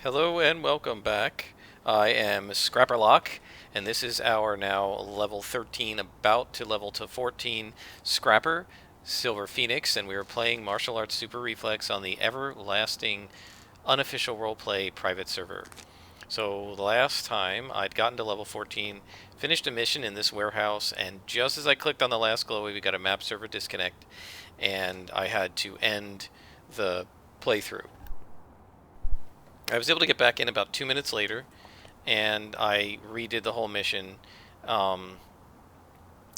Hello and welcome back. I am Scrapperlock, and this is our now level 13, about to level to 14 Scrapper, Silver Phoenix, and we are playing Martial Arts Super Reflex on the everlasting unofficial roleplay private server. So the last time I'd gotten to level 14, finished a mission in this warehouse, and just as I clicked on the last glowy, we got a map server disconnect, and I had to end the playthrough. I was able to get back in about 2 minutes later, and I redid the whole mission. Um,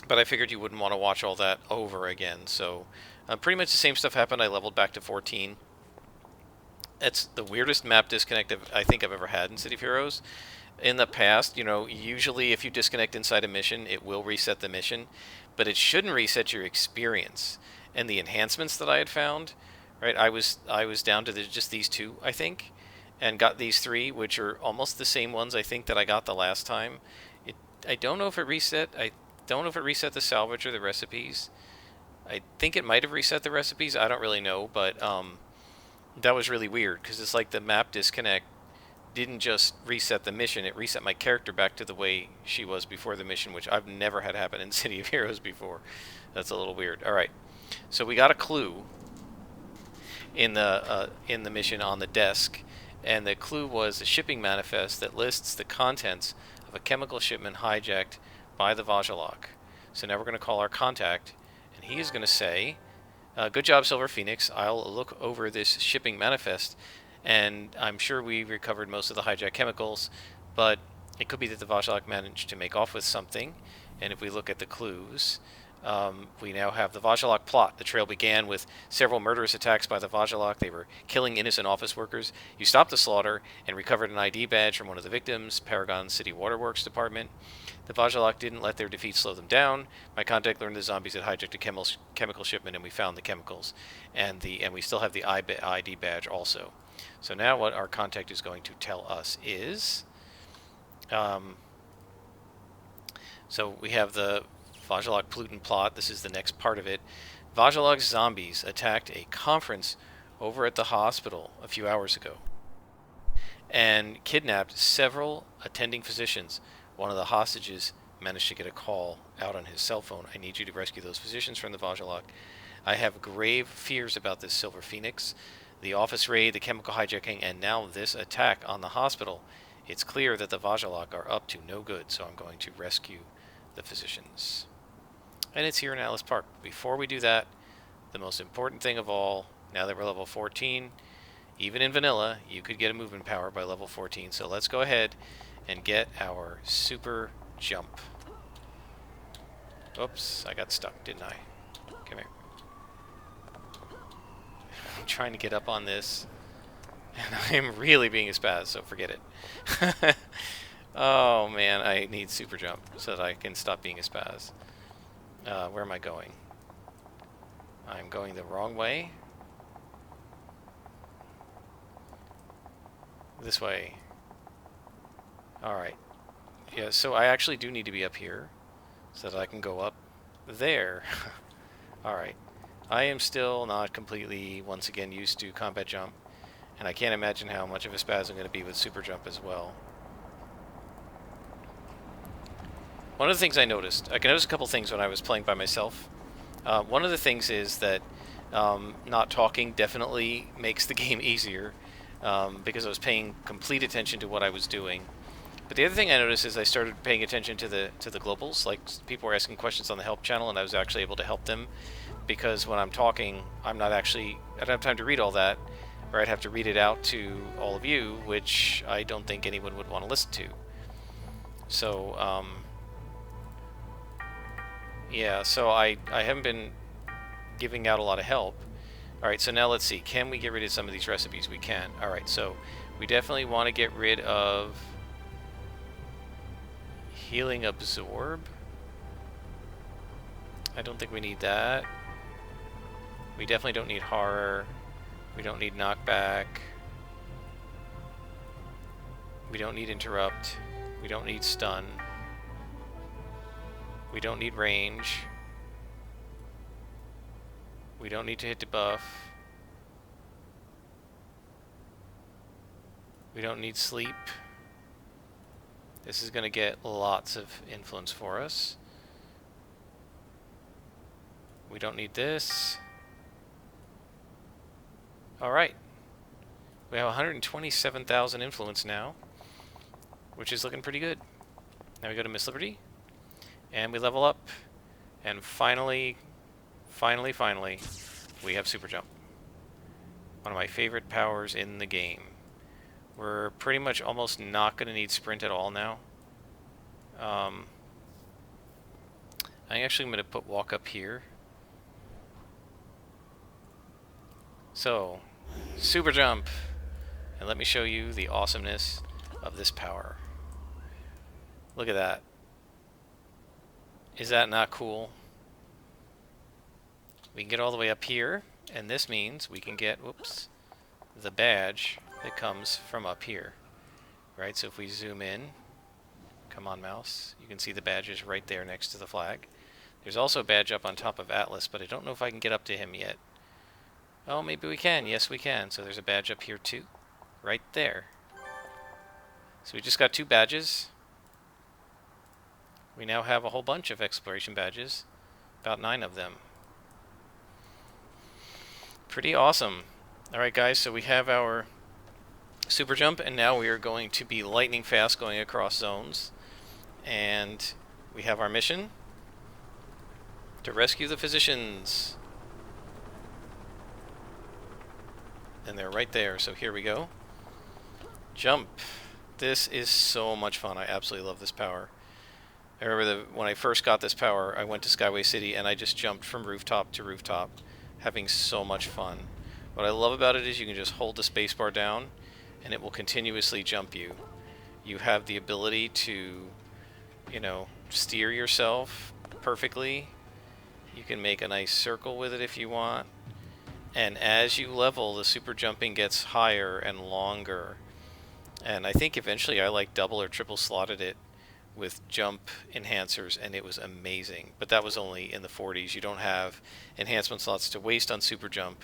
but I figured you wouldn't want to watch all that over again. So pretty much the same stuff happened. I leveled back to 14. It's the weirdest map disconnect I think I've ever had in City of Heroes. In the past, usually if you disconnect inside a mission, it will reset the mission, but it shouldn't reset your experience. And the enhancements that I had found, right? I was down to just these two, I think, and got these three, which are almost the same ones I think that I got the last time. It I don't know if it reset. I don't know if it reset the salvage or the recipes. I think it might have reset the recipes. I don't really know, but that was really weird because it's like the map disconnect didn't just reset the mission, it reset my character back to the way she was before the mission, which I've never had happen in City of Heroes before. That's a little weird. All right, so we got a clue in the mission on the desk, and the clue was a shipping manifest that lists the contents of a chemical shipment hijacked by the Vajalok. So now we're going to call our contact, and he is going to say, "Good job, Silver Phoenix. I'll look over this shipping manifest, and I'm sure we recovered most of the hijacked chemicals, but it could be that the Vajalok managed to make off with something. And if we look at the clues, we now have the Vajalok plot. The trail began with several murderous attacks by the Vajalok. They were killing innocent office workers. You stopped the slaughter and recovered an ID badge from one of the victims, Paragon City Waterworks Department. The Vajalok didn't let their defeat slow them down. My contact learned the zombies had hijacked a chemical shipment, and we found the chemicals, and we still have the ID badge also. So now what our contact is going to tell us is, um, so we have the Vajalok pollutant plot. This is the next part of it. Vajalok's zombies attacked a conference over at the hospital a few hours ago and kidnapped several attending physicians. One of the hostages managed to get a call out on his cell phone. I need you to rescue those physicians from the Vajalok. I have grave fears about this Silver Phoenix. The office raid, the chemical hijacking, and now this attack on the hospital. It's clear that the Vajalok are up to no good, so I'm going to rescue the physicians. And it's here in Atlas Park. Before we do that, the most important thing of all, now that we're level 14, even in vanilla, you could get a movement power by level 14. So let's go ahead and get our super jump. Oops, I got stuck, didn't I? Come here. I'm trying to get up on this, and I'm really being a spaz, so forget it. Oh man, I need super jump so that I can stop being a spaz. Where am I going? I'm going the wrong way. This way. Alright. Yeah, so I actually do need to be up here so that I can go up there. Alright. I am still not completely, once again, used to combat jump, and I can't imagine how much of a spaz I'm going to be with super jump as well. One of the things I noticed a couple things when I was playing by myself. One of the things is that not talking definitely makes the game easier because I was paying complete attention to what I was doing. But the other thing I noticed is I started paying attention to the globals. Like people were asking questions on the help channel, and I was actually able to help them because when I'm talking, I don't have time to read all that, or I'd have to read it out to all of you, which I don't think anyone would want to listen to. So yeah, so I haven't been giving out a lot of help. Alright, so now let's see. Can we get rid of some of these recipes? We can. Alright, so we definitely want to get rid of Healing Absorb. I don't think we need that. We definitely don't need Horror. We don't need Knockback. We don't need Interrupt. We don't need Stun. We don't need Range. We don't need to hit debuff. We don't need sleep. This is going to get lots of influence for us. We don't need this. Alright. We have 127,000 influence now, which is looking pretty good. Now we go to Miss Liberty, and we level up, and finally, we have Super Jump. One of my favorite powers in the game. We're pretty much almost not going to need Sprint at all now. I'm actually going to put Walk up here. So, Super Jump! And let me show you the awesomeness of this power. Look at that. Is that not cool? We can get all the way up here, and this means we can get, whoops, the badge that comes from up here. Right, so if we zoom in, come on mouse, you can see the badges right there next to the flag. There's also a badge up on top of Atlas, but I don't know if I can get up to him yet. Oh, maybe we can. Yes, we can. So there's a badge up here too. Right there. So we just got 2 badges. We now have a whole bunch of exploration badges. About 9 of them. Pretty awesome. Alright guys, so we have our Super Jump, and now we are going to be lightning fast going across zones. And we have our mission to rescue the physicians. And they're right there, so here we go. Jump. This is so much fun. I absolutely love this power. I remember when I first got this power, I went to Skyway City and I just jumped from rooftop to rooftop, having so much fun. What I love about it is you can just hold the spacebar down and it will continuously jump you. You have the ability to, you know, steer yourself perfectly. You can make a nice circle with it if you want. And as you level, the super jumping gets higher and longer. And I think eventually I like double or triple slotted it with jump enhancers, and it was amazing. But that was only in the 40s. You don't have enhancement slots to waste on super jump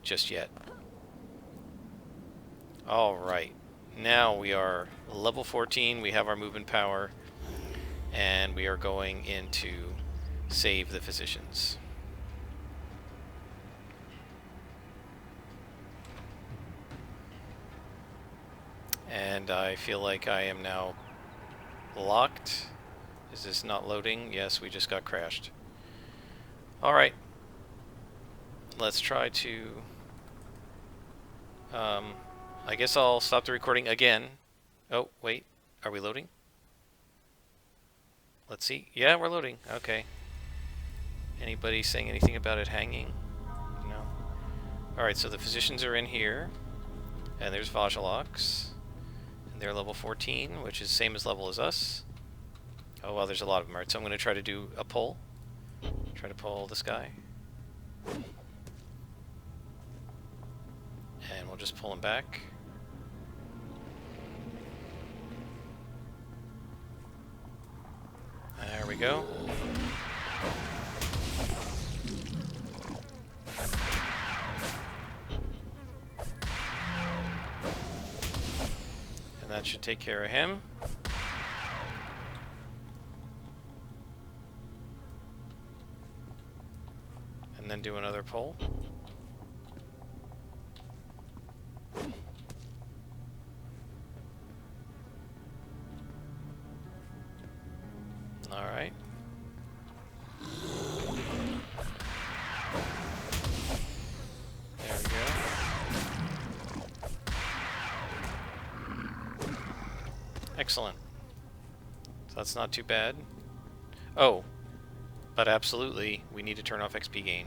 just yet. Alright, now we are level 14. We have our movement power, and we are going in to save the physicians. And I feel like I am now locked. Is this not loading? Yes, we just got crashed. Alright. Let's try to... I guess I'll stop the recording again. Oh, wait. Are we loading? Let's see. Yeah, we're loading. Okay. Anybody saying anything about it hanging? No. Alright, so the physicians are in here. And there's Vajalox. They're level 14, which is same as level as us. Oh, well, there's a lot of them. Alright, so I'm going to try to do a pull. Try to pull this guy. And we'll just pull him back. There we go. And that should take care of him. And then do another pull. Alright. There we go. Excellent. So that's not too bad. Oh, but absolutely, we need to turn off XP gain,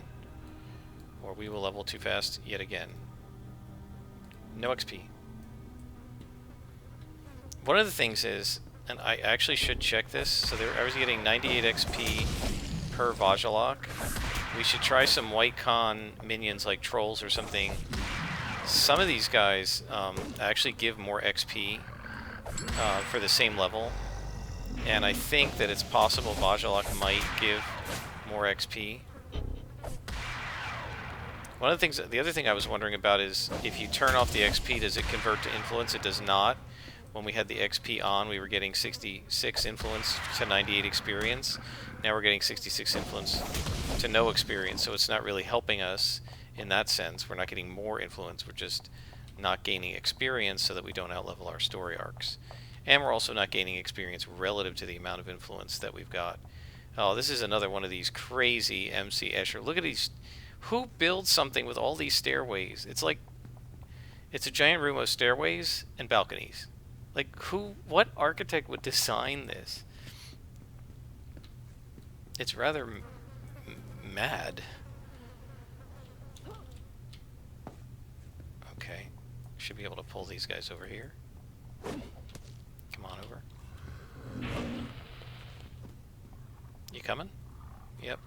or we will level too fast yet again. No XP. One of the things is, and I actually should check this, so I was getting 98 XP per Vajalock. We should try some white con minions like trolls or something. Some of these guys actually give more XP for the same level, and I think that it's possible Vajalock might give more XP. One of the things, the other thing I was wondering about is if you turn off the XP, does it convert to influence? It does not. When we had the XP on, we were getting 66 influence to 98 experience. Now we're getting 66 influence to no experience, so it's not really helping us in that sense. We're not getting more influence, we're just not gaining experience so that we don't outlevel our story arcs. And we're also not gaining experience relative to the amount of influence that we've got. Oh, this is another one of these crazy MC Escher. Look at these. Who builds something with all these stairways? It's like, it's a giant room of stairways and balconies. Like, what architect would design this? It's rather mad. Okay, should be able to pull these guys over here. Come on over. You coming? Yep.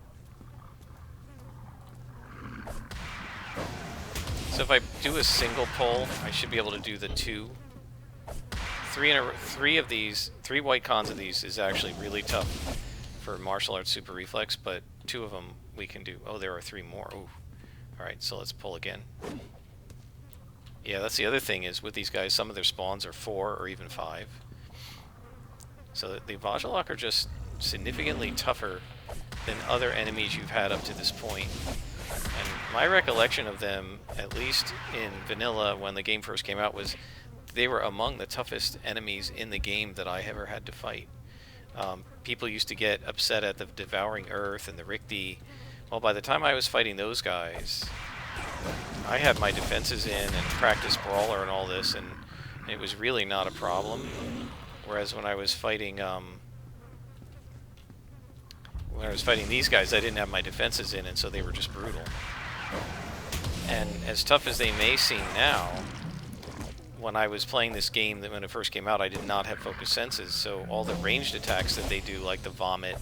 So if I do a single pull, I should be able to do the two. Three white cons of these is actually really tough for martial arts super reflex, but 2 of them we can do. Oh, there are 3 more. Ooh. Alright, so let's pull again. Yeah, that's the other thing is with these guys, some of their spawns are 4 or even 5. So the Vajjalok are just significantly tougher than other enemies you've had up to this point. And my recollection of them, at least in vanilla when the game first came out, was they were among the toughest enemies in the game that I ever had to fight. People used to get upset at the Devouring Earth and the Rikti. Well, by the time I was fighting those guys, I had my defenses in and practiced Brawler and all this, and it was really not a problem. Whereas when I was fighting these guys, I didn't have my defenses in, and so they were just brutal. And as tough as they may seem now, when I was playing this game, when it first came out, I did not have focus senses, so all the ranged attacks that they do, like the Vomit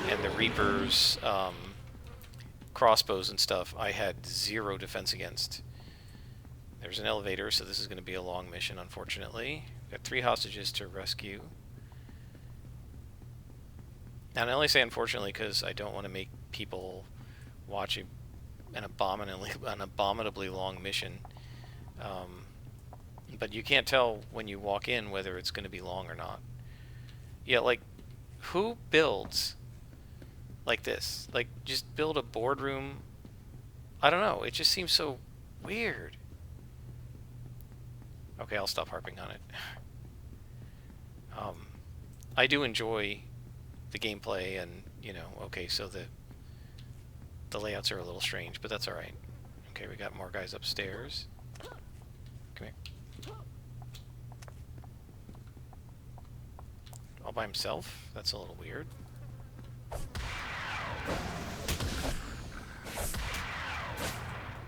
and the Reaper's crossbows and stuff, I had 0 defense against. There's an elevator, so this is going to be a long mission, unfortunately. Got 3 hostages to rescue. And I only say unfortunately because I don't want to make people watch an abominably long mission. But you can't tell when you walk in whether it's going to be long or not. Yeah, like, who builds like this? Like, just build a boardroom. I don't know. It just seems so weird. Okay, I'll stop harping on it. I do enjoy the gameplay, and, you know, okay, so the layouts are a little strange, but that's alright. Okay, we got more guys upstairs. Come here. All by himself? That's a little weird.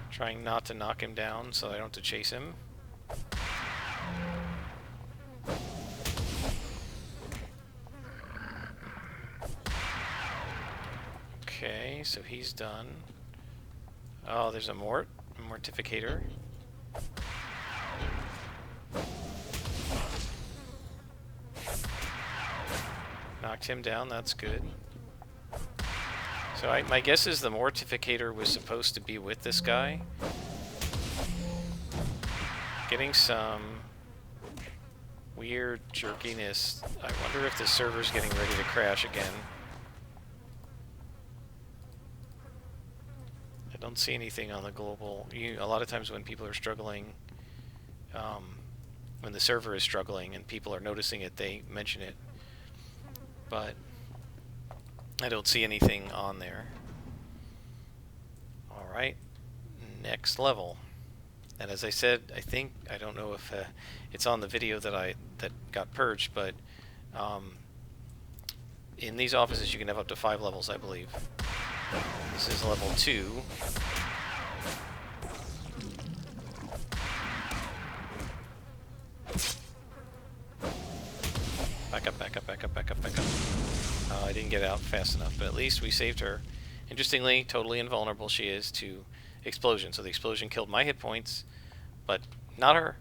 Trying not to knock him down so I don't have to chase him. Okay, so he's done. Oh, there's a mortificator. Knocked him down, that's good. So my guess is the mortificator was supposed to be with this guy. Getting some weird jerkiness. I wonder if the server's getting ready to crash again. I don't see anything on the global. A lot of times when people are struggling, when the server is struggling and people are noticing it, they mention it. But I don't see anything on there. Alright, next level. And as I said, I don't know if it's on the video that got purged, but in these offices you can have up to 5 levels, I believe. This is level 2. Back up, back up, back up, back up, back up. I didn't get out fast enough, but at least we saved her. Interestingly, totally invulnerable she is to explosion. So the explosion killed my hit points, but not her.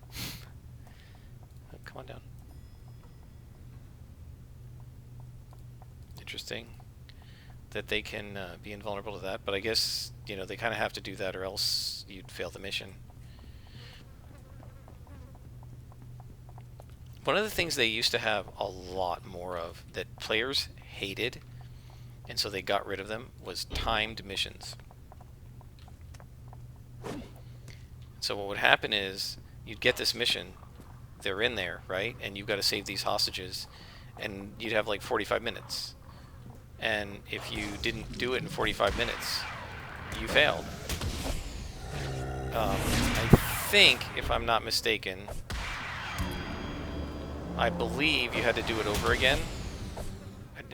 Oh, come on down. Interesting. that they can be invulnerable to that, but I guess, you know, they kind of have to do that or else you'd fail the mission. One of the things they used to have a lot more of that players hated, and so they got rid of them, was timed missions. So what would happen is you'd get this mission, they're in there, right? And you've got to save these hostages, and you'd have like 45 minutes. And if you didn't do it in 45 minutes, you failed. I think, if I'm not mistaken, I believe you had to do it over again.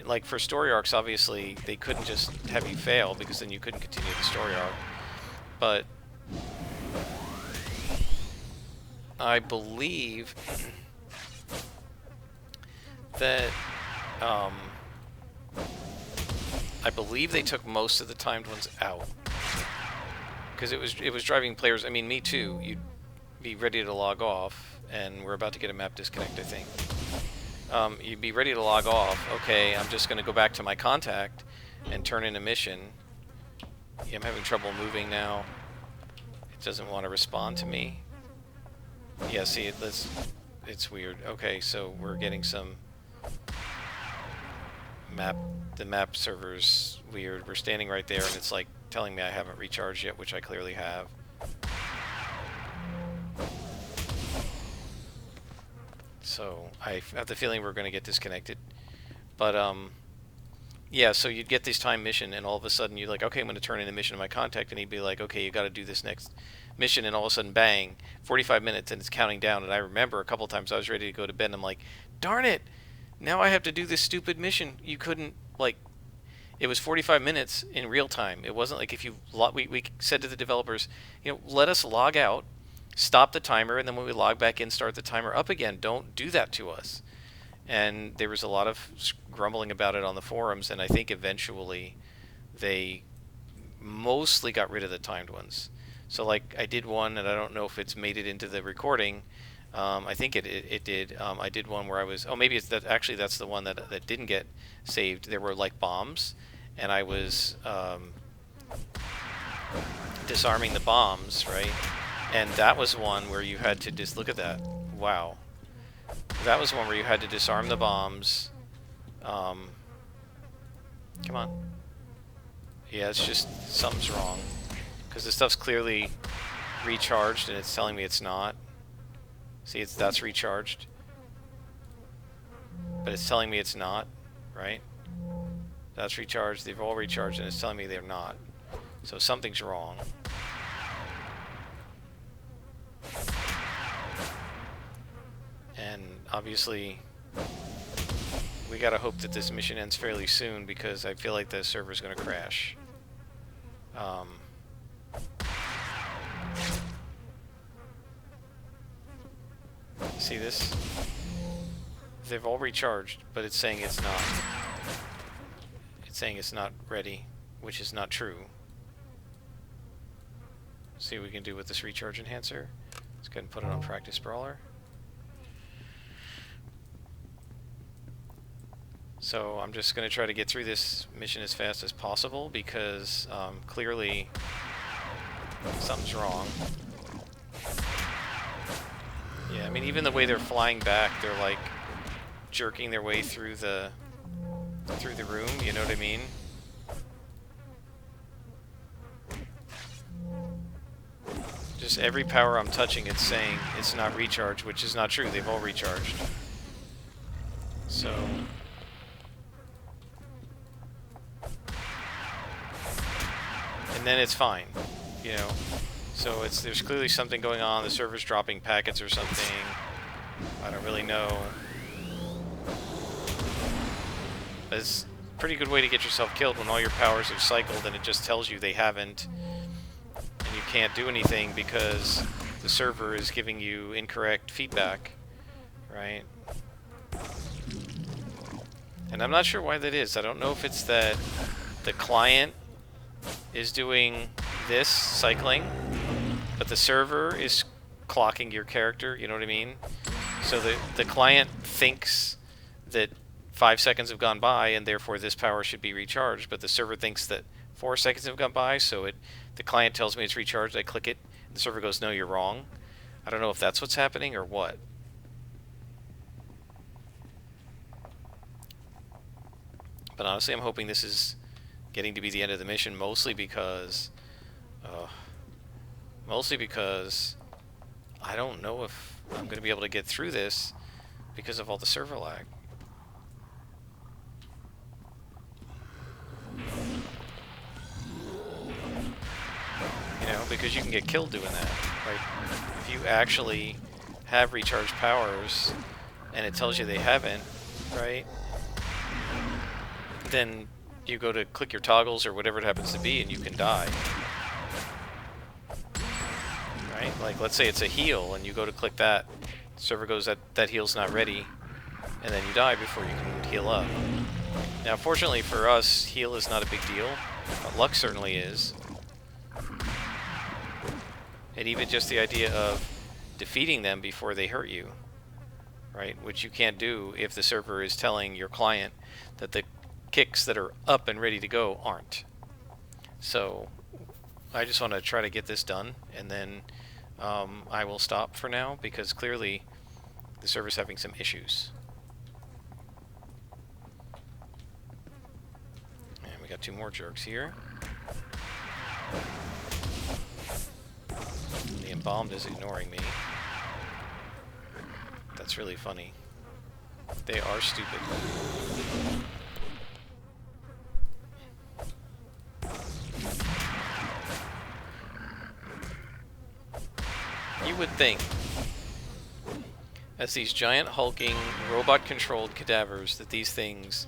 Like for story arcs, obviously, they couldn't just have you fail because then you couldn't continue the story arc. But I believe that they took most of the timed ones out because it was driving players. I mean, me too. You'd be ready to log off, and we're about to get a map disconnect, I think. You'd be ready to log off. Okay, I'm just going to go back to my contact and turn in a mission. Yeah, I'm having trouble moving now. It doesn't want to respond to me. Yeah, see, it's weird. Okay, so we're getting some map. The map server's weird. We're standing right there, and it's like telling me I haven't recharged yet, which I clearly have. So I have the feeling we're going to get disconnected. But yeah, so you'd get this time mission, and all of a sudden you're like, okay, I'm going to turn in a mission to my contact, and he'd be like, okay, you got to do this next mission, and all of a sudden, bang, 45 minutes, and it's counting down. And I remember a couple times I was ready to go to bed, and I'm like, darn it, now I have to do this stupid mission. You couldn't, like, it was 45 minutes in real time. It wasn't like if you, we said to the developers, you know, let us log out, stop the timer, and then when we log back in, start the timer up again. Don't do that to us. And there was a lot of grumbling about it on the forums, and I think eventually they mostly got rid of the timed ones. So like I did one, and I don't know if it's made it into the recording. I think it did. I did one where I was, oh, maybe it's that, actually that's the one that didn't get saved. There were like bombs, and I was disarming the bombs, right? And that was one where you had to just look at that. Wow. That was one where you had to disarm the bombs. Come on. Yeah, it's just something's wrong. Because the stuff's clearly recharged and it's telling me it's not. See, that's recharged. But it's telling me it's not, right? That's recharged. They've all recharged and it's telling me they're not. So something's wrong. And obviously, we gotta hope that this mission ends fairly soon because I feel like the server's gonna crash. See this? They've all recharged, but it's saying it's not. It's saying it's not ready, which is not true. See what we can do with this recharge enhancer. Let's go ahead and put it on Practice Brawler. So I'm just going to try to get through this mission as fast as possible because clearly something's wrong. Yeah, I mean, even the way they're flying back, they're like jerking their way through the room, you know what I mean? Just every power I'm touching, it's saying it's not recharged, which is not true. They've all recharged. So and then it's fine, you know. So there's clearly something going on. The server's dropping packets or something. I don't really know. But it's a pretty good way to get yourself killed when all your powers have cycled and it just tells you they haven't. And you can't do anything because the server is giving you incorrect feedback, right? And I'm not sure why that is. I don't know if it's that the client is doing this, cycling, but the server is clocking your character, you know what I mean? So the client thinks that 5 seconds have gone by and therefore this power should be recharged, but the server thinks that 4 seconds have gone by, so the client tells me it's recharged, I click it, and the server goes, no, you're wrong. I don't know if that's what's happening or what. But honestly, I'm hoping this is getting to be the end of the mission, mostly because I don't know if I'm going to be able to get through this because of all the server lag. You know, because you can get killed doing that. Like, if you actually have recharged powers and it tells you they haven't, right? Then you go to click your toggles or whatever it happens to be and you can die. Right? Like, let's say it's a heal and you go to click that, the server goes, that heal's not ready, and then you die before you can heal up. Now, fortunately for us, heal is not a big deal, but luck certainly is. And even just the idea of defeating them before they hurt you, right? Which you can't do if the server is telling your client that the kicks that are up and ready to go aren't. So I just want to try to get this done, and then I will stop for now, because clearly the server's having some issues. And we got 2 more jerks here. The embalmed is ignoring me. That's really funny. They are stupid. You would think, as these giant hulking robot-controlled cadavers, that these things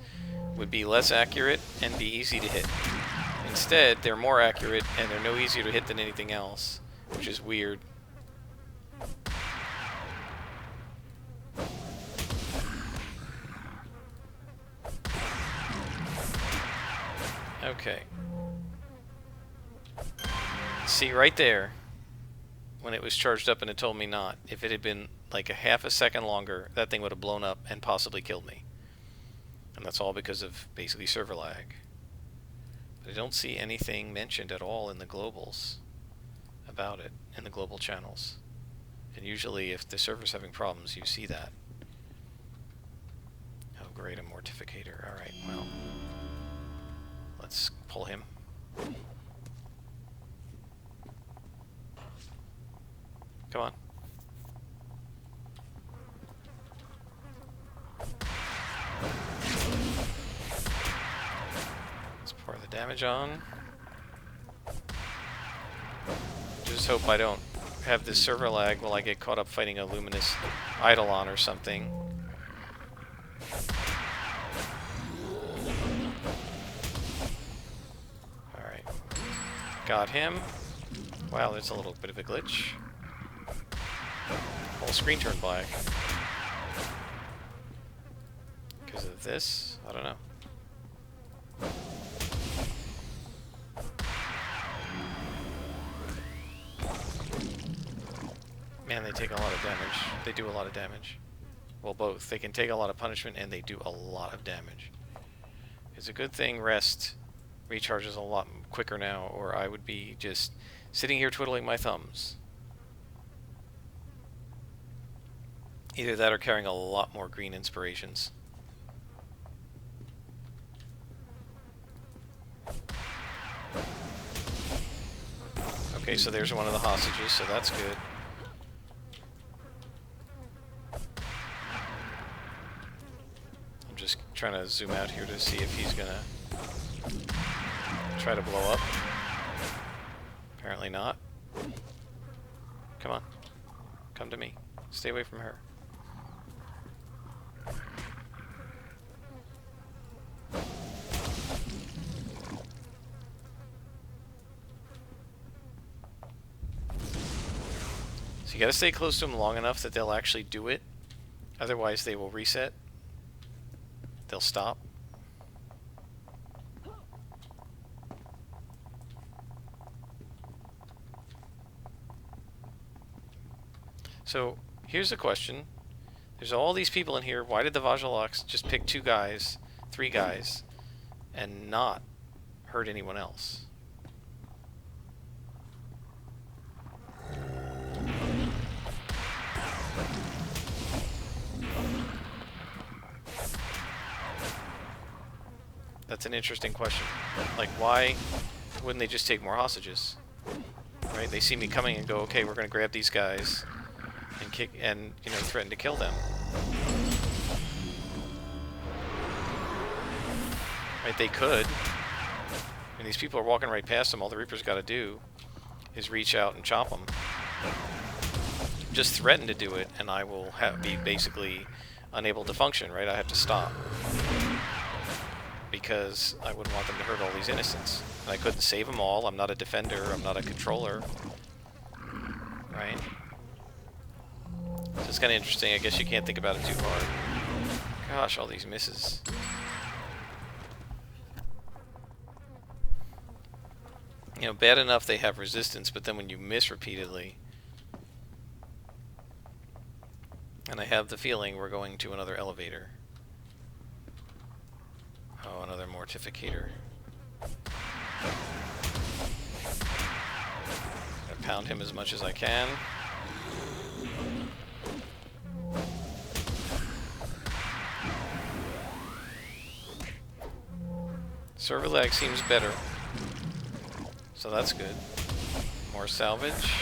would be less accurate and be easy to hit. Instead, they're more accurate and they're no easier to hit than anything else, which is weird. Okay. See, right there, when it was charged up and it told me not, if it had been like a half a second longer, that thing would have blown up and possibly killed me. And that's all because of basically server lag. But I don't see anything mentioned at all in the globals about it, in the global channels. And usually if the server's having problems, you see that. Oh great, a mortificator. Alright, well, let's pull him. Come on. Let's pour the damage on. Just hope I don't have this server lag while I get caught up fighting a luminous Eidolon or something. Alright. Got him. Wow, there's a little bit of a glitch. Whole screen turned black. Because of this? I don't know. Man, they take a lot of damage. They do a lot of damage. Well, both. They can take a lot of punishment and they do a lot of damage. It's a good thing rest recharges a lot quicker now, or I would be just sitting here twiddling my thumbs. Either that or carrying a lot more green inspirations. Okay, so there's one of the hostages, so that's good. I'm just trying to zoom out here to see if he's gonna try to blow up. Apparently not. Come on. Come to me. Stay away from her. So you gotta stay close to them long enough that they'll actually do it. Otherwise they will reset. They'll stop. So here's a question There's all these people in here. Why did the Vajaloks just pick 2 guys, 3 guys, and not hurt anyone else? That's an interesting question. Like, why wouldn't they just take more hostages? Right? They see me coming and go, okay, we're going to grab these guys and kick and, you know, threaten to kill them. Right? They could. And these people are walking right past them. All the Reaper's got to do is reach out and chop them. Just threaten to do it, and I will be basically unable to function, right? I have to stop. Because I wouldn't want them to hurt all these innocents. And I couldn't save them all. I'm not a defender. I'm not a controller. Right? So it's kind of interesting. I guess you can't think about it too hard. Gosh, all these misses. You know, bad enough they have resistance, but then when you miss repeatedly... And I have the feeling we're going to another elevator. Oh, another mortificator. Gonna pound him as much as I can. Server lag seems better. So that's good. More salvage.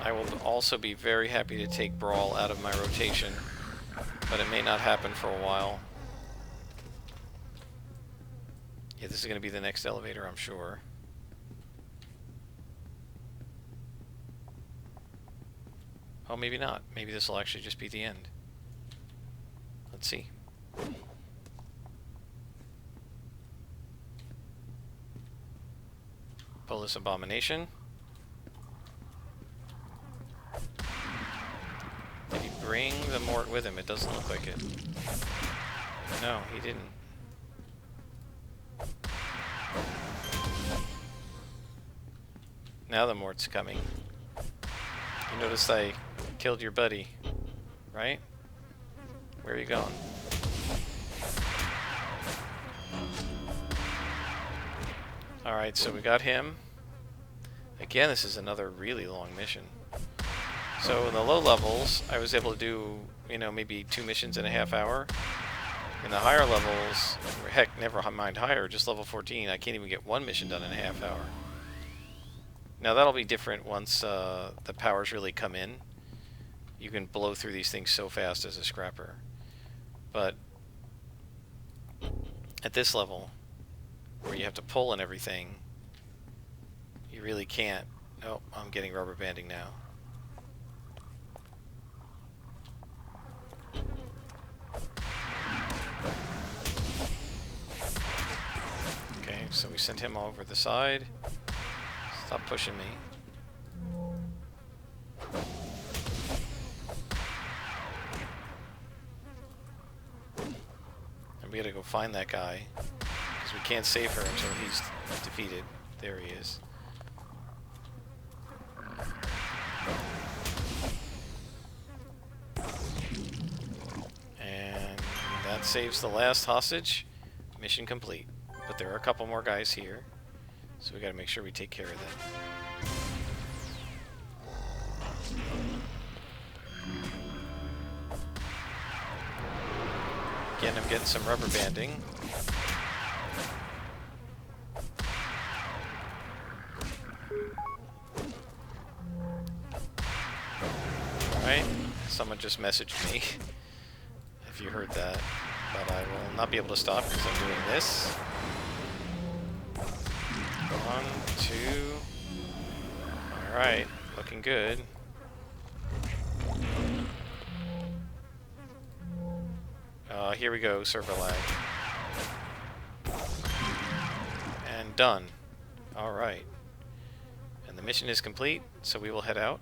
I will also be very happy to take Brawl out of my rotation, but it may not happen for a while. Yeah, this is going to be the next elevator, I'm sure. Oh, maybe not. Maybe this will actually just be the end. Let's see. Polis Abomination. Did he bring the Mort with him? It doesn't look like it. No, he didn't. Now the Mort's coming. You noticed I killed your buddy, right? Where are you going? Alright, so we got him. Again, this is another really long mission. So in the low levels, I was able to do, you know, maybe 2 missions in a half hour. In the higher levels, heck, never mind higher, just level 14, I can't even get 1 mission done in a half hour. Now that'll be different once the powers really come in. You can blow through these things so fast as a scrapper. But at this level, where you have to pull and everything, you really can't. Oh, I'm getting rubber banding now. Okay, so we sent him over the side. Stop pushing me. And we gotta go find that guy, because we can't save her until he's defeated. There he is. And that saves the last hostage. Mission complete. But there are a couple more guys here, so we gotta make sure we take care of them. Again, I'm getting some rubber banding. Alright, someone just messaged me, if you heard that. But I will not be able to stop because I'm doing this. 1, 2. Alright, looking good. Here we go, server lag. And done. Alright. And the mission is complete, so we will head out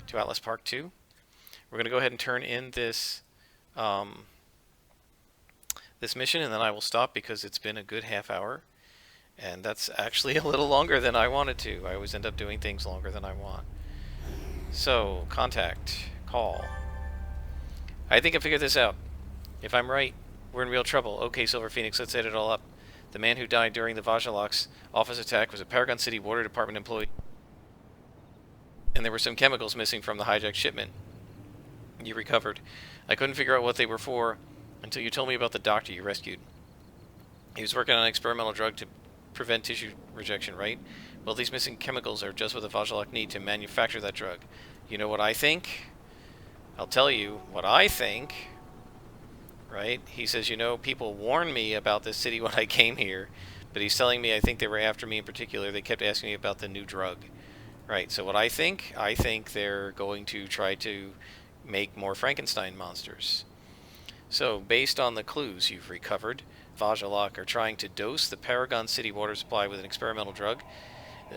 to Atlas Park 2. We're going to go ahead and turn in this this mission, and then I will stop because it's been a good half hour. And that's actually a little longer than I wanted to. I always end up doing things longer than I want. So, contact. Call. I think I figured this out. If I'm right, we're in real trouble. Okay, Silver Phoenix, let's set it all up. The man who died during the Vajalock's office attack was a Paragon City Water Department employee. And there were some chemicals missing from the hijacked shipment. You recovered. I couldn't figure out what they were for until you told me about the doctor you rescued. He was working on an experimental drug to prevent tissue rejection, right? Well, these missing chemicals are just what the Vajalock need to manufacture that drug. You know what I think? I'll tell you what I think. Right? He says, you know, people warned me about this city when I came here, but he's telling me I think they were after me in particular. They kept asking me about the new drug. Right, so what I think they're going to try to make more Frankenstein monsters. So, based on the clues you've recovered, Vajalock are trying to dose the Paragon City water supply with an experimental drug.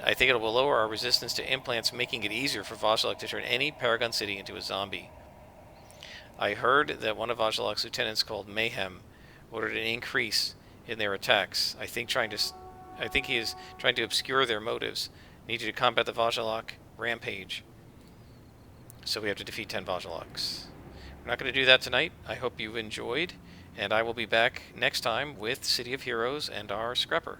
I think it will lower our resistance to implants, making it easier for Vajalock to turn any Paragon City into a zombie. I heard that one of Vajalock's lieutenants, called Mayhem, ordered an increase in their attacks. I think he is trying to obscure their motives. Need you to combat the Vajalock rampage. So we have to defeat 10 Vajalocks. We're not going to do that tonight. I hope you enjoyed, and I will be back next time with City of Heroes and our Scrapper.